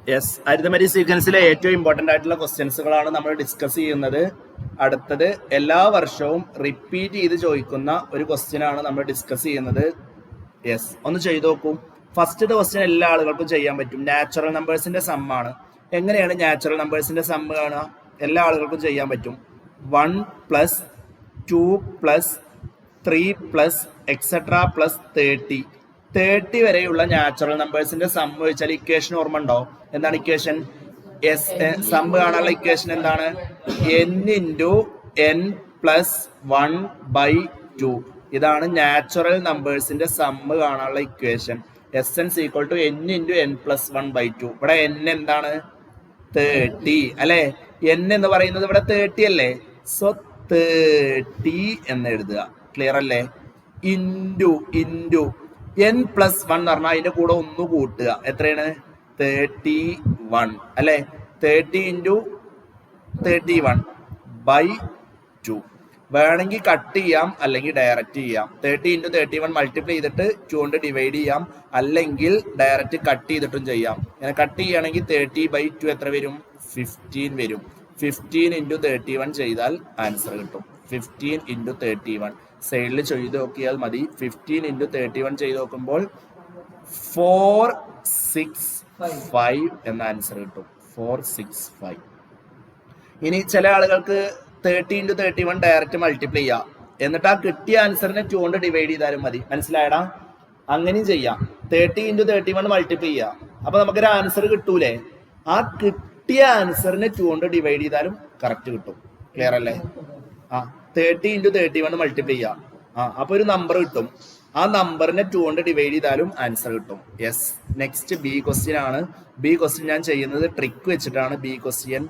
Yes, arithmetic സീക്വൻസിലെ ഏറ്റവും important ആയിട്ടുള്ള ക്വസ്റ്റ്യൻസുകളാണ് നമ്മൾ ഡിസ്കസ് ചെയ്യുന്നത്. അടുത്തത് എല്ലാ വർഷവും റിപ്പീറ്റ് ചെയ്ത് ചോദിക്കുന്ന ഒരു ക്വസ്റ്റ്യൻ ആണ് നമ്മൾ ഡിസ്കസ് ചെയ്യുന്നത്. യെസ്, ഒന്ന് ചെയ്തു നോക്കൂ. ഫസ്റ്റത്തെ ക്വസ്റ്റ്യൻ എല്ലാ ആളുകൾക്കും ചെയ്യാൻ പറ്റും. നാച്ചുറൽ നമ്പേഴ്സിന്റെ സം ആണ്. എങ്ങനെയാണ് നാച്ചുറൽ നമ്പേഴ്സിന്റെ സം കാണുക? എല്ലാ ആളുകൾക്കും ചെയ്യാൻ പറ്റും. 1 + 2 + 3 + എക്സെട്ര + 30 വരെയുള്ള നാച്ചുറൽ നമ്പേഴ്സിന്റെ സം വെച്ചാൽ ഇക്വേഷൻ ഓർമ്മ ഉണ്ടോ? എന്താണ് ഇക്വേഷൻ? സം കാണാനുള്ള ഇക്വേഷൻ എന്താണ്? n × n + 1/2. ഇതാണ് നാച്ചുറൽ നമ്പേഴ്സിന്റെ സം കാണാനുള്ള ഇക്വേഷൻ. Sn = n × n + 1/2. ഇവിടെ n എന്താണ്? 30 അല്ലെ? n എന്ന് പറയുന്നത് ഇവിടെ 30 അല്ലേ? സോ 30 എന്ന് എഴുതുക. ക്ലിയർ അല്ലേ? ഇൻറ്റു n + 1 എന്ന് പറഞ്ഞാൽ അതിന്റെ കൂടെ ഒന്ന് കൂട്ടുക. എത്രയാണ്? 31 അല്ലെ? 30 × 31/2. വേണമെങ്കിൽ കട്ട് ചെയ്യാം, അല്ലെങ്കിൽ ഡയറക്റ്റ് ചെയ്യാം. 30 × 31 മൾട്ടിപ്ലൈ ചെയ്തിട്ട് 2 കൊണ്ട് ഡിവൈഡ് ചെയ്യാം, അല്ലെങ്കിൽ ഡയറക്റ്റ് കട്ട് ചെയ്തിട്ടും ചെയ്യാം. ഇങ്ങനെ കട്ട് ചെയ്യുകയാണെങ്കിൽ 30/2 എത്ര വരും? 15 വരും. 15 × 31 ചെയ്താൽ ആൻസർ കിട്ടും. 15 × 31 സൈഡിൽ ചെയ്ത് നോക്കിയാൽ മതി. 15 × 31 ചെയ്ത് നോക്കുമ്പോൾ 465 എന്ന ആൻസർ കിട്ടും. 465. ഇനി ചില ആളുകൾക്ക് 30 × 31 ഡയറക്റ്റ് മൾട്ടിപ്ലൈ ചെയ്യാം, എന്നിട്ട് ആ കിട്ടിയ ആൻസറിനെ 2 കൊണ്ട് ഡിവൈഡ് ചെയ്താലും മതി. മനസ്സിലായടാ? അങ്ങനെയും ചെയ്യാം. 30 × 31 മൾട്ടിപ്ലൈ ചെയ്യാം, അപ്പൊ നമുക്കൊരു ആൻസർ കിട്ടൂലേ? ആ കിട്ടിയ ആൻസറിനെ 2 കൊണ്ട് ഡിവൈഡ് ചെയ്താലും കറക്റ്റ് കിട്ടും. ക്ലിയർ അല്ലേ? 30 × 31 മൾട്ടിപ്ലൈ ചെയ്യാം, അപ്പൊ ഒരു നമ്പർ കിട്ടും. ആ നമ്പറിനെ 2 കൊണ്ട് ഡിവൈഡ് ചെയ്താലും ആൻസർ കിട്ടും. യെസ്. നെക്സ്റ്റ് ബി ക്വസ്റ്റ്യൻ ആണ്. ബി ക്വസ്റ്റ്യൻ ഞാൻ ചെയ്യുന്നത് ട്രിക്ക് വെച്ചിട്ടാണ്. ബി ക്വസ്റ്റ്യൻ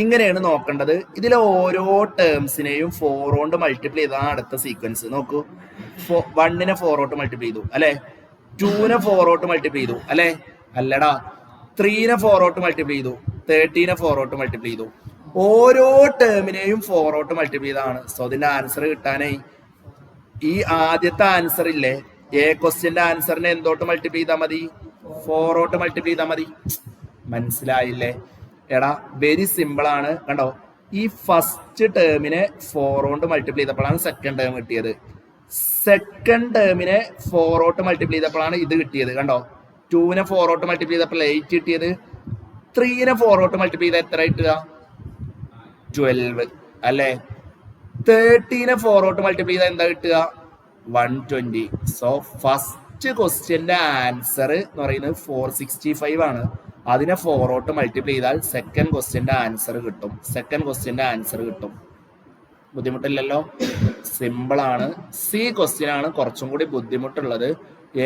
ഇങ്ങനെയാണ് നോക്കേണ്ടത്. ഇതിലെ ഓരോ ടേംസിനെയും 4 കൊണ്ട് മൾട്ടിപ്ലൈ ചെയ്താണ് അടുത്ത സീക്വൻസ്. നോക്കൂ, 1നെ 4 കൊണ്ട് മൾട്ടിപ്ലൈ ചെയ്തു അല്ലെ? 2നെ 4 കൊണ്ട് മൾട്ടിപ്ലൈ ചെയ്തു അല്ലെ? അല്ലടാ, 3നെ 4 കൊണ്ട് മൾട്ടിപ്ലൈ ചെയ്തു, 30നെ 4 കൊണ്ട് മൾട്ടിപ്ലൈ ചെയ്തു. ഓരോ ടേമിനെയും 4 കൊണ്ട് മൾട്ടിപ്ലൈ ചെയ്താണ്. സോ ഇതിന്റെ ആൻസർ കിട്ടാനായി ഈ ആദ്യത്തെ ആൻസർ ഇല്ലേ, എ ക്വസ്റ്റ്യന്റെ ആൻസറിനെ എന്തോട്ട് മൾട്ടിപ്ലൈ ചെയ്താൽ മതി? 4 കൊണ്ട് മൾട്ടിപ്ലൈ ചെയ്താൽ മതി. മനസ്സിലായില്ലേ? എടാ, വെരി സിമ്പിൾ ആണ്. കണ്ടോ, ഈ ഫസ്റ്റ് ടേമിനെ 4 കൊണ്ട് മൾട്ടിപ്ലൈ ചെയ്തപ്പോഴാണ് സെക്കൻഡ് ടേം കിട്ടിയത്. സെക്കൻഡ് ടേമിനെ 4 കൊണ്ട് മൾട്ടിപ്ലൈ ചെയ്തപ്പോഴാണ് ഇത് കിട്ടിയത്. കണ്ടോ, 2നെ 4 കൊണ്ട് മൾട്ടിപ്ലൈ ചെയ്തപ്പോൾ 8 കിട്ടിയത്. 3നെ 4 കൊണ്ട് മൾട്ടിപ്ലൈ ചെയ്താൽ എത്ര കിട്ടുക? 12 അല്ലെ? 30നെ 4 കൊണ്ട് മൾട്ടിപ്ലൈ ചെയ്താൽ എന്താ കിട്ടുക? 120. സോ ഫസ്റ്റ് ക്വസ്റ്റ്യന്റെ ആൻസർ എന്ന് പറയുന്നത് 465 ആണ്. അതിനെ 4 കൊണ്ട് മൾട്ടിപ്ലൈ ചെയ്താൽ സെക്കൻഡ് ക്വസ്റ്റ്യന്റെ ആൻസർ കിട്ടും. ബുദ്ധിമുട്ടില്ലല്ലോ? സിമ്പിൾ ആണ്. സി ക്വസ്റ്റ്യൻ ആണ് കുറച്ചും കൂടി ബുദ്ധിമുട്ടുള്ളത്.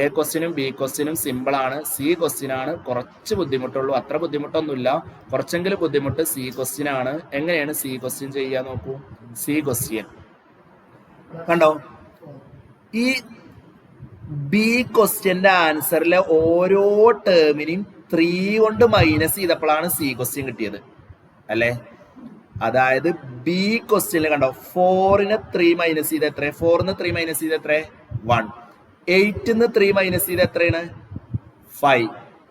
എ ക്വസ്റ്റ്യനും ബി ക്വസ്റ്റ്യനും സിമ്പിൾ ആണ്. സി ക്വസ്റ്റ്യൻ ആണ് കുറച്ച് ബുദ്ധിമുട്ടുള്ളൂ. അത്ര ബുദ്ധിമുട്ടൊന്നുമില്ല, കുറച്ചെങ്കിലും ബുദ്ധിമുട്ട് സി ക്വസ്റ്റ്യൻ ആണ്. എങ്ങനെയാണ് സി ക്വസ്റ്റ്യൻ ചെയ്യാൻ നോക്കൂ. സി ക്വസ്റ്റ്യൻ കണ്ടോ, ഈ ബി ക്വസ്റ്റ്യന്റെ ആൻസറിലെ ഓരോ ടേമിനെയും 3 കൊണ്ട് മൈനസ് ചെയ്തപ്പോഴാണ് സി ക്വസ്റ്റ്യൻ കിട്ടിയത് അല്ലെ? അതായത് ബി ക്വസ്റ്റ്യനിൽ കണ്ടോ, 4നെ 3 മൈനസ് ചെയ്ത് എത്ര? 4ന്ന് 3 മൈനസ് ചെയ്ത് എത്ര? 1. 8ന്ന് 3 മൈനസ് ചെയ്ത് എത്രയാണ്? 5.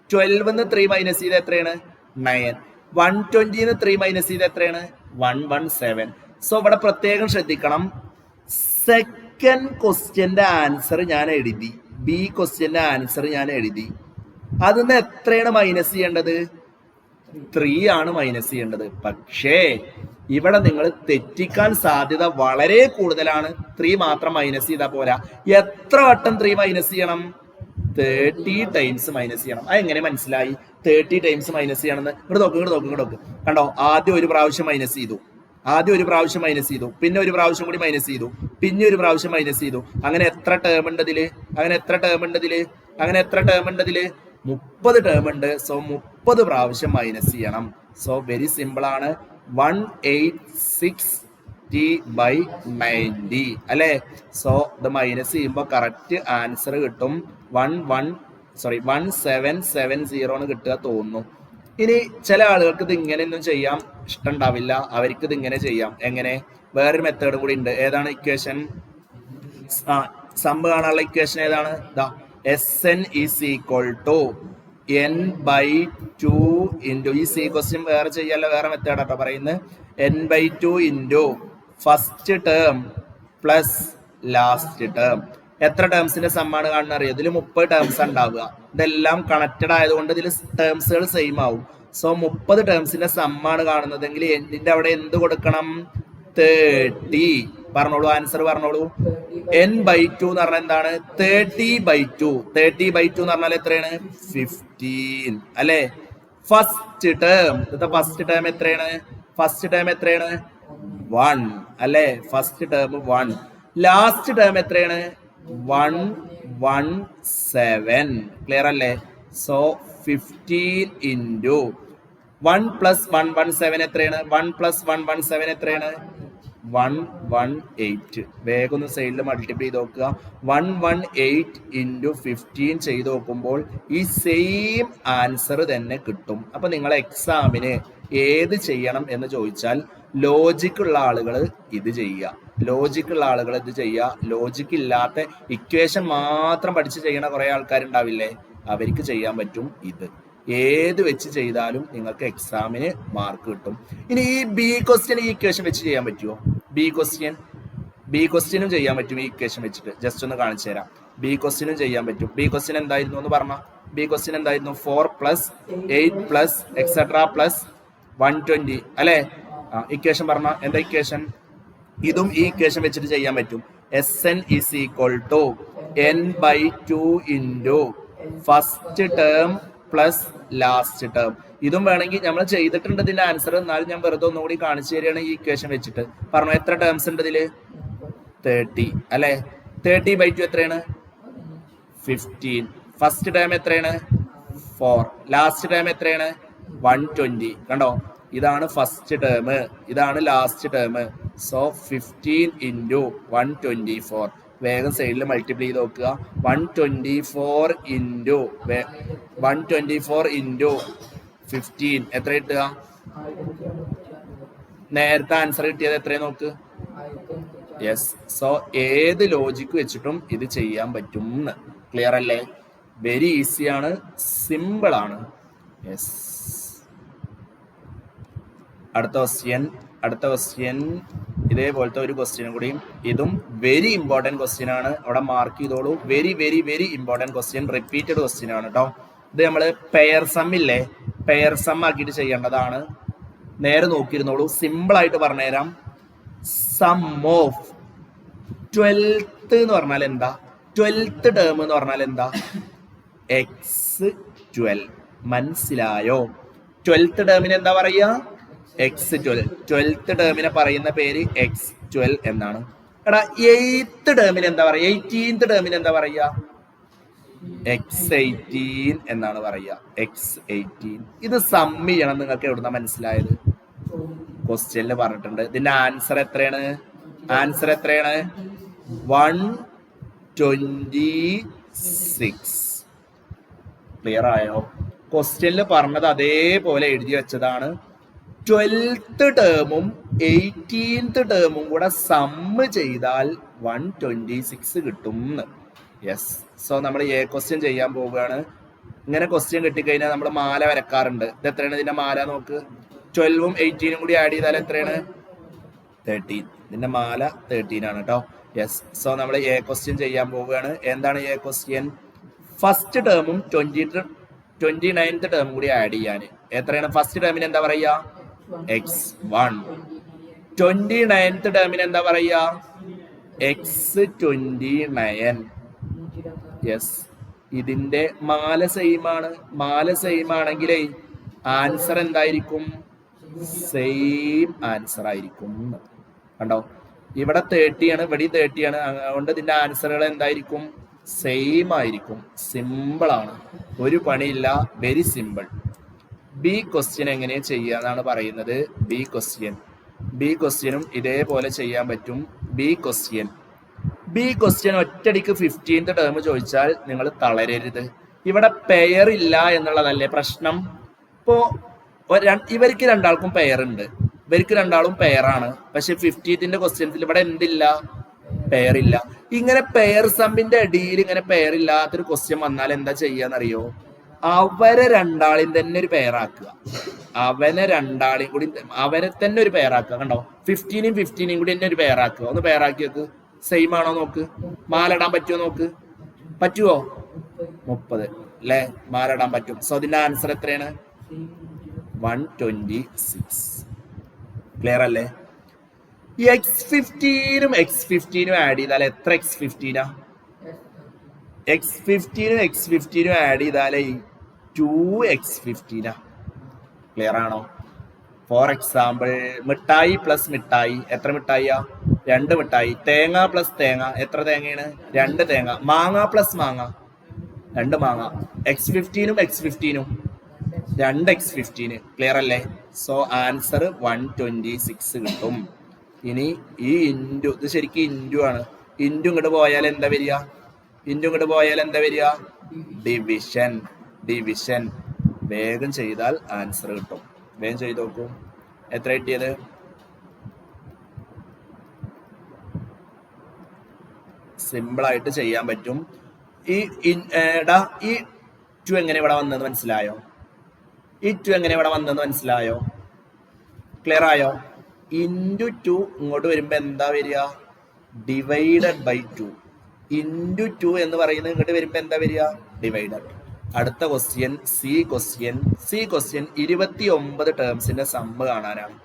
12ന്ന് 3 മൈനസ് ചെയ്ത് എത്രയാണ്? 9. 120ന്ന് 3 മൈനസ് ചെയ്ത് എത്രയാണ്? 117. സോ ഇവിടെ പ്രത്യേകം ശ്രദ്ധിക്കണം. സെക്കൻഡ് ക്വസ്റ്റ്യന്റെ ആൻസർ ഞാൻ എഴുതി, ബി ക്വസ്റ്റ്യന്റെ ആൻസർ ഞാൻ എഴുതി. അതിന്ന് എത്രയാണ് മൈനസ് ചെയ്യേണ്ടത്? 3 ആണ് മൈനസ് ചെയ്യേണ്ടത്. പക്ഷേ ഇവിടെ നിങ്ങൾ തെറ്റിക്കാൻ സാധ്യത വളരെ കൂടുതലാണ്. 3 മാത്രം മൈനസ് ചെയ്താൽ പോരാ. എത്ര വട്ടം 3 മൈനസ് ചെയ്യണം? 30 ടൈംസ് മൈനസ് ചെയ്യണം. അതെങ്ങനെ മനസ്സിലായി 30 ടൈംസ് മൈനസ് ചെയ്യണമെന്ന്? ഇങ്ങോട്ട് നോക്ക്. കണ്ടോ, ആദ്യം ഒരു പ്രാവശ്യം മൈനസ് ചെയ്തു, പിന്നെ ഒരു പ്രാവശ്യം കൂടി മൈനസ് ചെയ്തു, പിന്നെ ഒരു പ്രാവശ്യം മൈനസ് ചെയ്തു. അങ്ങനെ എത്ര ടേം ഉണ്ട് ഇതില്? 30 ടേം ഉണ്ട്. സോ 30 പ്രാവശ്യം മൈനസ് ചെയ്യണം. സോ വെരി സിമ്പിൾ ആണ്. 180/90 അല്ലെ? സോ ഇത് മൈനസ് ചെയ്യുമ്പോൾ കറക്റ്റ് ആൻസർ കിട്ടും 1770 കിട്ടുക തോന്നുന്നു. ഇനി ചില ആളുകൾക്ക് ഇത് ഇങ്ങനെയൊന്നും ചെയ്യാൻ ഇഷ്ടം ഉണ്ടാവില്ല. അവർക്ക് ഇത് ഇങ്ങനെ ചെയ്യാം. എങ്ങനെ? വേറൊരു മെത്തേഡ് കൂടി ഉണ്ട്. ഏതാണ് ഇക്വേഷൻ? സം കാണാനുള്ള ഇക്വേഷൻ ഏതാണ്? Sn = n/2 ഇൻറ്റു ഈ സി ക്വസ്റ്റ്യൻ വേറെ ചെയ്യാല്ല വേറെ മെത്തേഡ് ആട്ടോ പറയുന്നത് n/2 into first term plus last term. എത്ര ടേംസിന്റെ സമ്മാണ് കാണുന്ന അറിയാം. ഇതിൽ 30 ടേംസ് ഉണ്ടാവുക. ഇതെല്ലാം കണക്റ്റഡ് ആയതുകൊണ്ട് ഇതിൽ ടേംസുകൾ സെയിം ആവും. സോ 30 ടേംസിന്റെ സമ്മാണ് കാണുന്നതെങ്കിൽ എന്നിന്റെ അവിടെ എന്ത് കൊടുക്കണം? 30. പറഞ്ഞോളൂ, ആൻസർ പറഞ്ഞോളൂ. n/2 എന്ന് പറഞ്ഞാൽ എന്താണ്? 30/2. 30/2 എന്ന് പറഞ്ഞാൽ എത്രയാണ്? 15 അല്ലെ? ഫസ്റ്റ് ടേം, ഫസ്റ്റ് ടേം എത്രയാണ്? ഫസ്റ്റ് ടേം എത്രയാണ്? 1 അല്ലെ? First term 1. ലാസ്റ്റ് ടേം എത്രയാണ്? 117. ക്ലിയർ അല്ലേ? സോ 15 ഇൻറ്റു 1 + 117 എത്രയാണ്? 1 + 117 എത്രയാണ്? 118. വേഗം ഒന്ന് സൈഡിൽ മൾട്ടിപ്ലൈ ചെയ്ത് നോക്കുക. 118 ഇൻറ്റു 15 ചെയ്ത് നോക്കുമ്പോൾ ഈ സെയിം ആൻസർ തന്നെ കിട്ടും. അപ്പൊ നിങ്ങൾ എക്സാമിന് ഏത് ചെയ്യണം എന്ന് ചോദിച്ചാൽ ലോജിക് ഉള്ള ആളുകൾ ഇത് ചെയ്യുക, ലോജിക് ഉള്ള ആളുകൾ ഇത് ചെയ്യുക. ലോജിക് ഇല്ലാത്ത ഇക്വേഷൻ മാത്രം പഠിച്ച് ചെയ്യണ കുറെ ആൾക്കാരുണ്ടാവില്ലേ, അവർക്ക് ചെയ്യാൻ പറ്റും ഇത്. ഏത് വെച്ച് ചെയ്താലും നിങ്ങൾക്ക് എക്സാമിന് മാർക്ക് കിട്ടും. ഇനി ഈ ബി ക്വസ്റ്റ്യൻ ഈ ഇക്വേഷൻ വെച്ച് ചെയ്യാൻ പറ്റുമോ? ബി ക്വസ്റ്റ്യനും ചെയ്യാൻ പറ്റും ഈ ഇക്വേഷൻ വെച്ചിട്ട്. ജസ്റ്റ് ഒന്ന് കാണിച്ചു തരാം. ബി ക്വസ്റ്റ്യനും ചെയ്യാൻ പറ്റും. ബി ക്വസ്റ്റ്യൻ എന്തായിരുന്നു എന്ന് പറഞ്ഞ? ബി ക്വസ്റ്റ്യൻ എന്തായിരുന്നു? 4 + 8 + എക്സെട്രാ + 120 അല്ലെ? ഇക്വേഷൻ പറഞ്ഞ എന്താ ഇക്വേഷൻ? ഇതും ഈ ഇക്വേഷൻ വെച്ചിട്ട് ചെയ്യാൻ പറ്റും. Sn = n/2 into first term plus last term. ഇതും വേണമെങ്കിൽ നമ്മൾ ചെയ്തിട്ടുണ്ട് ഇതിന്റെ ആൻസർ. എന്നാലും ഞാൻ വെറുതെ ഒന്നുകൂടി കാണിച്ചു തരികയാണ് ഈ ഇക്വേഷൻ വെച്ചിട്ട്. പറഞ്ഞു എത്ര ടേംസ് ഉണ്ട് ഇതില്? 30 അല്ലെ? 30/2 എത്രയാണ്? 15. ഫസ്റ്റ് ടേം എത്രയാണ്? 4. ലാസ്റ്റ് ടേം എത്രയാണ്? 120. കണ്ടോ, ഇതാണ് ഫസ്റ്റ് ടേം, ഇതാണ് ലാസ്റ്റ് ടേം. So 15 into 124. വേഗം സൈഡിൽ മൾട്ടിപ്ലൈ ചെയ്ത് നോക്കുക. 124 ഇൻറ്റു 15 എത്ര കിട്ടുക? നേരത്തെ ആൻസർ കിട്ടിയത് എത്രയാണ് നോക്ക്. യെസ്. സോ ഏത് ലോജിക്ക് വെച്ചിട്ടും ഇത് ചെയ്യാൻ പറ്റും. ക്ലിയർ അല്ലേ? വെരി ഈസിയാണ്, സിമ്പിൾ ആണ്. യെസ്. അടുത്ത ക്വസ്റ്റ്യൻ ഇതേപോലത്തെ ഒരു ക്വസ്റ്റ്യനും കൂടിയും. ഇതും വെരി ഇമ്പോർട്ടൻറ്റ് ക്വസ്റ്റ്യൻ ആണ്. അവിടെ മാർക്ക് ചെയ്തോളൂ. Very very very important question, repeated question ആണ് കേട്ടോ. ഇത് നമ്മൾ പെയർ സം ഇല്ലേ, പെയർ സം ആക്കിയിട്ട് ചെയ്യേണ്ടതാണ്. നേരെ നോക്കിയിരുന്നോളൂ. സിമ്പിൾ ആയിട്ട് പറഞ്ഞുതരാം. സം ഓഫ് 12th എന്ന് പറഞ്ഞാൽ എന്താ? 12th ടേം എന്ന് പറഞ്ഞാൽ എന്താ? x12. മനസ്സിലായോ? 12th ടേമിന് എന്താ പറയുക? x12. 12th ടേമിനെ പറയുന്ന പേര് x12 എന്നാണ്. എടാ 8th ടേമിന് എന്താ പറയുക? 18th ടേമിന് എന്താ പറയുക? x18 എന്നാണ് പറയുക. x18. ഇത് സം ചെയ്യണം. നിങ്ങൾക്ക് എവിടുന്ന മനസ്സിലായത്? ക്വസ്റ്റ്യനിൽ പറഞ്ഞിട്ടുണ്ട്. ഇതിന്റെ ആൻസർ എത്രയാണ്? 126. ക്ലിയർ ആയോ? ക്വസ്റ്റ്യനിൽ പറഞ്ഞത് അതേപോലെ എഴുതി വെച്ചതാണ്. 12th ടേമും 18th ടേമും കൂടെ സമ്മ് ചെയ്താൽ 126 കിട്ടും. യെസ്. സോ നമ്മൾ എ ക്വസ്റ്റ്യൻ ചെയ്യാൻ പോവുകയാണ്. ഇങ്ങനെ ക്വസ്റ്റ്യൻ കിട്ടിക്കഴിഞ്ഞാൽ നമ്മൾ മാല വരക്കാറുണ്ട്. ഇത് എത്രയാണ് ഇതിന്റെ മാല നോക്ക്. 12ഉം 18ഉം കൂടി ആഡ് ചെയ്താൽ എത്രയാണ്? 13. ഇതിന്റെ മാല 13 ആണ് കേട്ടോ. യെസ്. സോ നമ്മൾ എ ക്വസ്റ്റ്യൻ ചെയ്യാൻ പോവുകയാണ്. എന്താണ് എ ക്വസ്റ്റ്യൻ? ഫസ്റ്റ് ടേമും 29th ടേമും കൂടി ആഡ് ചെയ്യാൻ എത്രയാണ്? ഫസ്റ്റ് ടേമിന് എന്താ പറയുക? x1. 29th ടേമിന് എന്താ പറയുക? x29. യെസ്. ഇതിന്റെ മാല സെയിം ആണ്. മാല സെയിം ആണെങ്കിലേ ആൻസർ എന്തായിരിക്കും? സെയിം ആൻസർ ആയിരിക്കും. കണ്ടോ, ഇവിടെ 30 ആണ്, ഇവിടെ 30 ആണ്. അതുകൊണ്ട് ഇതിന്റെ ആൻസറുകൾ എന്തായിരിക്കും? സെയിം ആയിരിക്കും. സിമ്പിൾ ആണ്, ഒരു പണിയില്ല. Very simple. ബി ക്വസ്റ്റ്യൻ എങ്ങനെ ചെയ്യാന്നാണ് പറയുന്നത്. ബി ക്വസ്റ്റ്യനും ഇതേപോലെ ചെയ്യാൻ പറ്റും. ബി ക്വസ്റ്റ്യൻ ഒറ്റടിക്ക് 15th ടേം ചോദിച്ചാൽ നിങ്ങൾ തളരരുത്. ഇവിടെ പെയർ ഇല്ല എന്നുള്ളതല്ലേ പ്രശ്നം. ഇപ്പോ ഇവർക്ക് രണ്ടാൾക്കും പെയർ ഉണ്ട്, ഇവർക്ക് രണ്ടാളും പെയറാണ്. പക്ഷെ 15th ക്വസ്റ്റ്യൻസിൽ ഇവിടെ എന്തില്ല? പെയർ ഇല്ല. ഇങ്ങനെ പെയർ സമ്മിന്റെ അടിയിൽ ഇങ്ങനെ പെയർ ഇല്ലാത്തൊരു ക്വസ്റ്റ്യൻ വന്നാൽ എന്താ ചെയ്യാന്നറിയോ? അവരെ രണ്ടാളെയും തന്നെ ഒരു പെയറാക്കുക. അവനെ തന്നെ ഒരു പെയറാക്കുക. കണ്ടോ, 15 കൂടി തന്നെ ഒരു പെയറാക്കുക. ഒന്ന് പെയറാക്കി വെക്ക്. സെയിം ആണോ നോക്ക്. മാലിടാൻ പറ്റുമോ നോക്ക്. പറ്റുമോ? 30 അല്ലെ, മാലിടാൻ പറ്റും. സോ ഇതിന്റെ ആൻസർ എത്രയാണ്? 126. ക്ലിയർ അല്ലേ? x15 x15 ആഡ് ചെയ്താൽ എത്ര x15 x15 ആഡ് ചെയ്താലേ 2x15. ക്ലിയർ ആണോ? ഫോർ എക്സാമ്പിൾ, മിഠായി പ്ലസ് മിഠായി എത്ര മിഠായിയാ? 2 മിഠായി. തേങ്ങ പ്ലസ് തേങ്ങ എത്ര തേങ്ങയാണ്? 2 തേങ്ങ. മാങ്ങ പ്ലസ് മാങ്ങ 2 മാങ്ങ. x15 x15 2x15. ക്ലിയർ അല്ലേ? സോ ആൻസർ 126 കിട്ടും. ഇനി ഈ ഇൻറ്റു, ഇത് ശരിക്കും ഇൻറ്റു ആണ്. ഇൻറ്റു ഇങ്ങോട്ട് പോയാൽ എന്താ വരിക? ഡിവിഷൻ. വേഗം ചെയ്താൽ ആൻസർ കിട്ടും. വേഗം ചെയ്ത് നോക്കൂ. എത്ര കിട്ടിയത്? സിമ്പിൾ ആയിട്ട് ചെയ്യാൻ പറ്റും. ഈ 2 എങ്ങനെ ഇവിടെ വന്നത് മനസ്സിലായോ? ക്ലിയർ ആയോ? ഇൻറ്റു 2 ഇങ്ങോട്ട് വരുമ്പോ എന്താ വരിക? Divided by 2. ഇൻറ്റു 2 എന്ന് പറയുന്നത് ഇങ്ങോട്ട് വരുമ്പോ എന്താ വരിക? ഡിവൈഡഡ്. അടുത്ത ക്വസ്റ്റ്യൻ, സി ക്വസ്റ്റ്യൻ 29 ടേംസിന്റെ സമ്മ് കാണാനാണ്.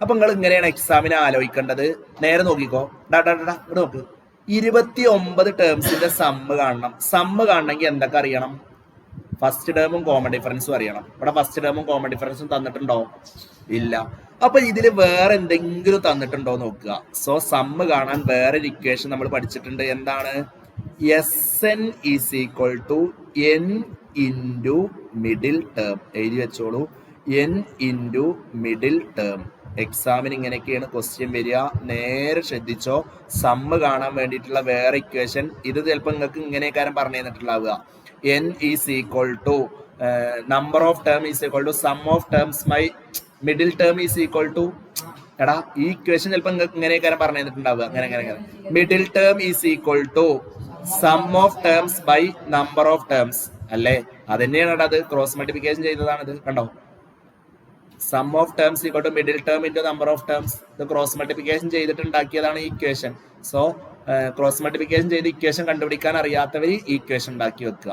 അപ്പൊ നിങ്ങൾ ഇങ്ങനെയാണ് എക്സാമിനെ ആലോചിക്കേണ്ടത്. നേരെ നോക്കിക്കോ. ഇവിടെ നോക്ക്. 29 ടേംസിന്റെ സമ്മ് കാണണമെങ്കിൽ എന്തൊക്കെ അറിയണം? ഫസ്റ്റ് ടേമും കോമൺ ഡിഫറൻസും അറിയണം. ഇവിടെ ഫസ്റ്റ് ടേമും കോമൺ ഡിഫറൻസും തന്നിട്ടുണ്ടോ? ഇല്ല. അപ്പൊ ഇതിൽ വേറെ എന്തെങ്കിലും തന്നിട്ടുണ്ടോ നോക്കുക. സോ സമ്മ് കാണാൻ വേറൊരു ഇക്വേഷൻ നമ്മൾ പഠിച്ചിട്ടുണ്ട്. എന്താണ്? Sn is equal to n into middle term. എഴുതി വെച്ചോളൂ, n ഇൻറ്റു മിഡിൽ ടേം. എക്സാമിന് ഇങ്ങനെയൊക്കെയാണ് ക്വസ്റ്റ്യൻ വരിക. നേരെ ശ്രദ്ധിച്ചോ. സമ്മ് കാണാൻ വേണ്ടിയിട്ടുള്ള വേറെ ഇക്വേഷൻ ഇത് ചിലപ്പോൾ നിങ്ങൾക്ക് ഇങ്ങനെയൊക്കെ പറഞ്ഞു തന്നിട്ടുണ്ടാവുക. n is equal to number of term is equal to sum of terms by middle term is equal to. എടാ, ഈ ഇക്വേഷൻ ചിലപ്പോൾ നിങ്ങൾക്ക് ഇങ്ങനെയൊക്കെ പറഞ്ഞു തന്നിട്ടുണ്ടാവുക. അങ്ങനെ middle term is equal to sum of terms by number of terms അല്ലേ? അത് തന്നെയാണ് അത്. ക്രോസ് മൾട്ടിപ്ലിക്കേഷൻ ചെയ്തതാണിത്. കണ്ടോ, sum of terms equal to middle term into number of terms. ഇത് ക്രോസ് മൾട്ടിപ്ലിക്കേഷൻ ചെയ്തിട്ട് ഉണ്ടാക്കിയതാണ് ഈ ഇക്വേഷൻ. സോ ക്രോസ് മൾട്ടിപ്ലിക്കേഷൻ ചെയ്ത് ഇക്വേഷൻ കണ്ടുപിടിക്കാൻ അറിയാത്തവർ ഈ ഇക്വേഷൻ ഉണ്ടാക്കി വെക്കുക.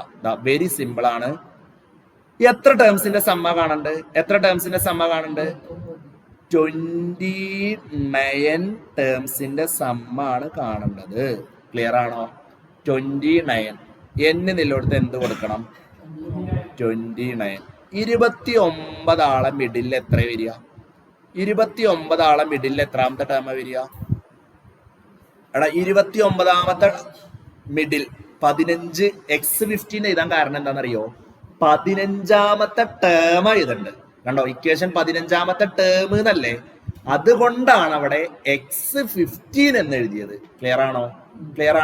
വെരി സിമ്പിൾ ആണ്. എത്ര ടേംസിന്റെ സമ്മ കാണണ്ട്? 29 ടേംസിന്റെ സമ്മാണ് കാണേണ്ടത്. ക്ലിയർ ആണോ? 29. n നിലവിടുത്ത് എന്ത് കൊടുക്കണം? 29. 29 ആളെ മിഡിൽ എത്ര വരിക? 29 ആളെ മിഡിൽ എത്രാമത്തെ ടേം വരിക? എടാ, 29ാമത്തെ മിഡിൽ 15. x15 എഴുതാൻ കാരണം എന്താണെന്നറിയോ? 15ാമത്തെ ടേം എഴുതുന്നുണ്ട്. കണ്ടോ, ഇക്വേഷൻ 15ാമത്തെ ടേം എന്നല്ലേ? അതുകൊണ്ടാണ് അവിടെ x15 എന്ന് എഴുതിയത്. ക്ലിയർ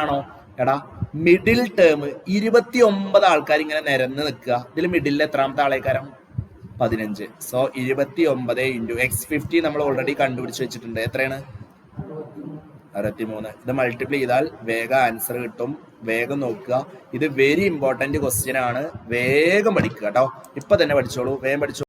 ആണോ? എടാ, മിഡിൽ ടേം 29 ആൾക്കാർ ഇങ്ങനെ നിരന്ന് നിൽക്കുക. ഇതിൽ മിഡിൽ എത്രാമത്തെ ആളേക്കാരം? 15. സോ 29 ഇൻറ്റു x15 നമ്മൾ ഓൾറെഡി കണ്ടുപിടിച്ച് വെച്ചിട്ടുണ്ട്. എത്രയാണ്? 63. ഇത് മൾട്ടിപ്ലൈ ചെയ്താൽ വേഗം ആൻസർ കിട്ടും. വേഗം നോക്കുക. ഇത് വെരി ഇമ്പോർട്ടന്റ് ക്വസ്റ്റ്യൻ ആണ്. വേഗം പഠിക്കുക കേട്ടോ. ഇപ്പൊ തന്നെ പഠിച്ചോളൂ. വേഗം പഠിച്ചോളൂ.